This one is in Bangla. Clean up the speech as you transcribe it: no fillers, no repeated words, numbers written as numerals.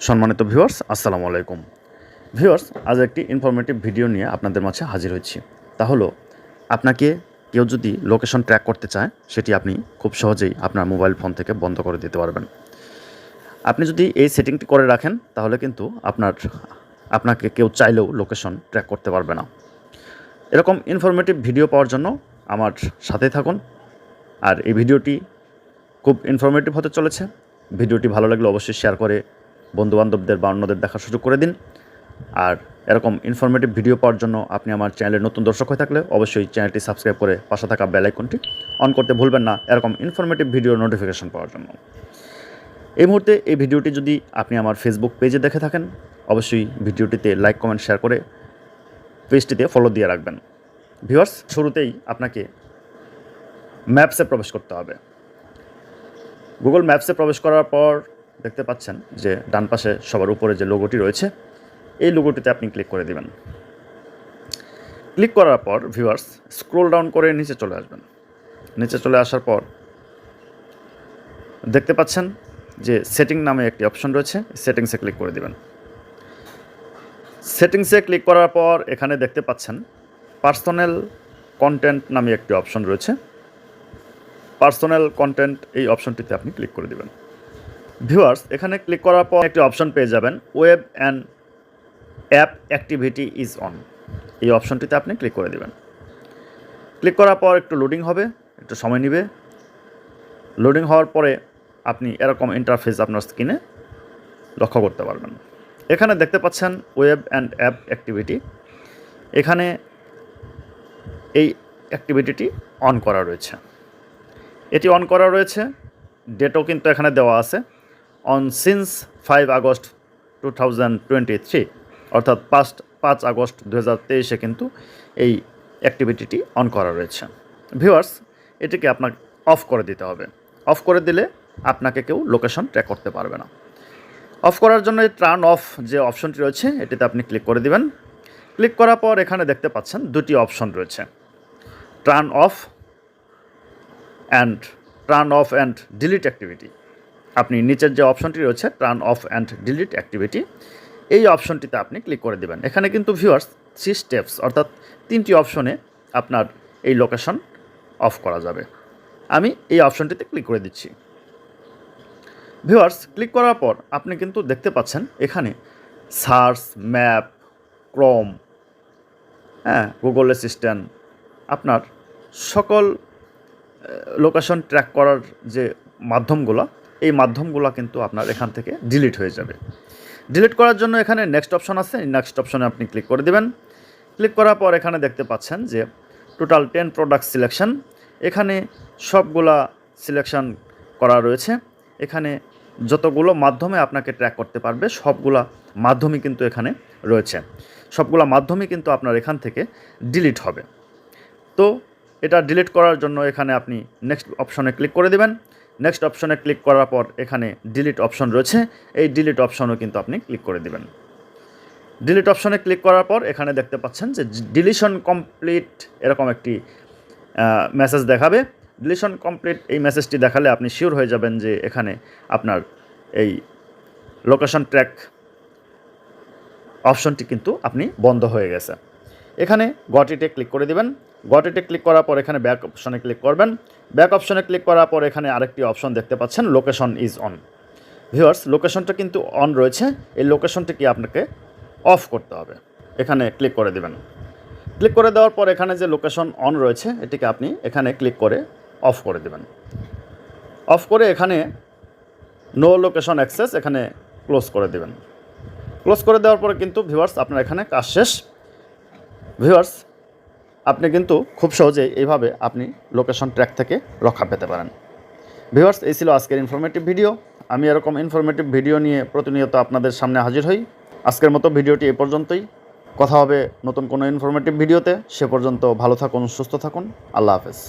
সম্মানিত ভিউয়ার্স, আসসালামু আলাইকুম। ভিউয়ার্স, আজ একটি ইনফরমেটিভ ভিডিও নিয়ে আপনাদের মাঝে হাজির হয়েছি। তা হলো, আপনাকে কেউ যদি লোকেশন ট্র্যাক করতে চায়, সেটি আপনি খুব সহজেই আপনার মোবাইল ফোন থেকে বন্ধ করে দিতে পারবেন। আপনি যদি এই সেটিংটি করে রাখেন, তাহলে কিন্তু আপনাকে কেউ চাইলেও লোকেশন ট্র্যাক করতে পারবে না। এরকম ইনফরমেটিভ ভিডিও পাওয়ার জন্য আমার সাথেই থাকুন। আর এই ভিডিওটি খুব ইনফরমেটিভ হতে চলেছে। ভিডিওটি ভালো লাগলে অবশ্যই শেয়ার করে বন্ধুবান্ধবদের বা অন্যদের দেখার সুযোগ করে দিন। আর এরকম ইনফরমেটিভ ভিডিও পাওয়ার জন্য আপনি আমার চ্যানেলের নতুন দর্শক হয়ে থাকলে অবশ্যই চ্যানেলটি সাবস্ক্রাইব করে পাশে থাকা বেল আইকনটি অন করতে ভুলবেন না, এরকম ইনফরমেটিভ ভিডিওর নোটিফিকেশন পাওয়ার জন্য। এই মুহূর্তে এই ভিডিওটি যদি আপনি আমার ফেসবুক পেজে দেখে থাকেন, অবশ্যই ভিডিওটিতে লাইক, কমেন্ট, শেয়ার করে পেজটিতে ফলো দিয়ে রাখবেন। ভিউয়ার্স, শুরুতেই আপনাকে ম্যাপসে প্রবেশ করতে হবে। গুগল ম্যাপসে প্রবেশ করার পর দেখতে পাচ্ছেন যে ডান পাশে সবার উপরে যে লোগোটি রয়েছে, এই লোগোটিতে আপনি ক্লিক করে দিবেন। ক্লিক করার পর ভিউয়ার্স, স্ক্রোল ডাউন করে নিচে চলে আসবেন। নিচে চলে আসার পর দেখতে পাচ্ছেন যে সেটিং নামে একটি অপশন রয়েছে, সেটিংসে ক্লিক করে দিবেন। সেটিংসে ক্লিক করার পর এখানে দেখতে পাচ্ছেন পার্সোনাল কন্টেন্ট নামে একটি অপশন রয়েছে। পার্সোনাল কন্টেন্ট, এই অপশনটিতে আপনি ক্লিক করে দিবেন। ভিউয়ার্স, এখানে ক্লিক করার পর একটি অপশন পেয়ে যাবেন, web and app activity is on. এই অপশনটিতে আপনি ক্লিক করে দিবেন। ক্লিক করার পর একটু লোডিং হবে, একটু সময় নেবে। লোডিং হওয়ার পরে আপনি এরকম ইন্টারফেস আপনার স্ক্রিনে লক্ষ্য করতে পারবেন। এখানে দেখতে পাচ্ছেন ওয়েব অ্যান্ড অ্যাপ অ্যাক্টিভিটি। এখানে এই অ্যাক্টিভিটিটি অন করা রয়েছে। এটি অন করা রয়েছে, ডেটও কিন্তু এখানে দেওয়া আছে, অন সিন্স 5 আগস্ট 2023, অর্থাৎ 5 আগস্ট 2023 কিন্তু এই অ্যাক্টিভিটিটি অন করা রয়েছে। ভিউয়ার্স, এটিকে আপনাকে অফ করে দিতে হবে। অফ করে দিলে আপনাকে কেউ লোকেশন ট্র্যাক করতে পারবে না। অফ করার জন্য এই টার্ন অফ যে অপশনটি রয়েছে, এটিতে আপনি ক্লিক করে দিবেন। ক্লিক করার পর এখানে দেখতে পাচ্ছেন দুটি অপশন রয়েছে, turn off and delete activity. আপনি নিচের যে অপশনটি রয়েছে turn off and delete activity, এই অপশনটিতে আপনি ক্লিক করে দেবেন। এখানে কিন্তু ভিউয়ার্স 3 স্টেপস, অর্থাৎ 3টি অপশনে আপনার এই লোকেশন অফ করা যাবে। আমি এই অপশনটিতে ক্লিক করে দিচ্ছি। ভিউয়ার্স, ক্লিক করার পর আপনি কিন্তু দেখতে পাচ্ছেন এখানে search, map, Chrome, Google assistant, আপনার সকল লোকেশন ট্র্যাক করার যে মাধ্যমগুলো, এই মাধ্যমগুলো কিন্তু আপনার এখান থেকে ডিলিট হয়ে যাবে। ডিলিট করার জন্য এখানে নেক্সট অপশন আছে, এই নেক্সট অপশনে আপনি ক্লিক করে দেবেন। ক্লিক করার পর এখানে দেখতে পাচ্ছেন যে টোটাল 10 প্রোডাক্ট সিলেকশন, এখানে সবগুলা সিলেকশন করা রয়েছে। এখানে যতগুলো মাধ্যমে আপনাকে ট্র্যাক করতে পারবে সবগুলা মাধ্যমই কিন্তু এখানে রয়েছে। সবগুলা মাধ্যমই কিন্তু আপনার এখান থেকে ডিলিট হবে। তো এটা ডিলিট করার জন্য এখানে আপনি নেক্সট অপশনে ক্লিক করে দেবেন। নেক্সট অপশনে ক্লিক করার পর এখানে ডিলিট অপশন রয়েছে, এই ডিলিট অপশনও কিন্তু আপনি ক্লিক করে দেবেন। ডিলিট অপশনে ক্লিক করার পর এখানে দেখতে পাচ্ছেন যে ডিলিশন কমপ্লিট, এরকম একটি মেসেজ দেখাবে। ডিলিশন কমপ্লিট এই মেসেজটি দেখালে আপনি শিওর হয়ে যাবেন যে এখানে আপনার এই লোকেশন ট্র্যাক অপশনটি কিন্তু আপনি বন্ধ হয়ে গেছে। এখানে গট ইটে ক্লিক করে দিবেন। গট ইটে ক্লিক করার পর এখানে ব্যাক অপশনে ক্লিক করবেন। ব্যাক অপশনে ক্লিক করার পর এখানে আরেকটি অপশন দেখতে পাচ্ছেন, লোকেশন ইজ অন। ভিউয়ার্স, লোকেশনটা কিন্তু অন রয়েছে, এই লোকেশনটিকে আপনাকে অফ করতে হবে। এখানে ক্লিক করে দিবেন। ক্লিক করে দেওয়ার পর এখানে যে লোকেশন অন রয়েছে, এটিকে আপনি এখানে ক্লিক করে অফ করে দেবেন। অফ করে এখানে নো লোকেশন অ্যাক্সেস, এখানে ক্লোজ করে দেবেন। ক্লোজ করে দেওয়ার পরে কিন্তু ভিউয়ার্স আপনার এখানে কাজ শেষ। ভিউয়ার্স, আপনি কিন্তু খুব সহজেই এইভাবে আপনি লোকেশন ট্র্যাক থেকে রক্ষা পেতে পারেন। ভিউয়ার্স, এই ছিল আজকের ইনফরমেটিভ ভিডিও। আমি এরকম ইনফরমেটিভ ভিডিও নিয়ে প্রতিনিয়ত আপনাদের সামনে হাজির হই। আজকের মতো ভিডিওটি এ পর্যন্তই। কথা হবে নতুন কোনো ইনফরমেটিভ ভিডিওতে। সে পর্যন্ত ভালো থাকুন, সুস্থ থাকুন। আল্লাহ হাফেজ।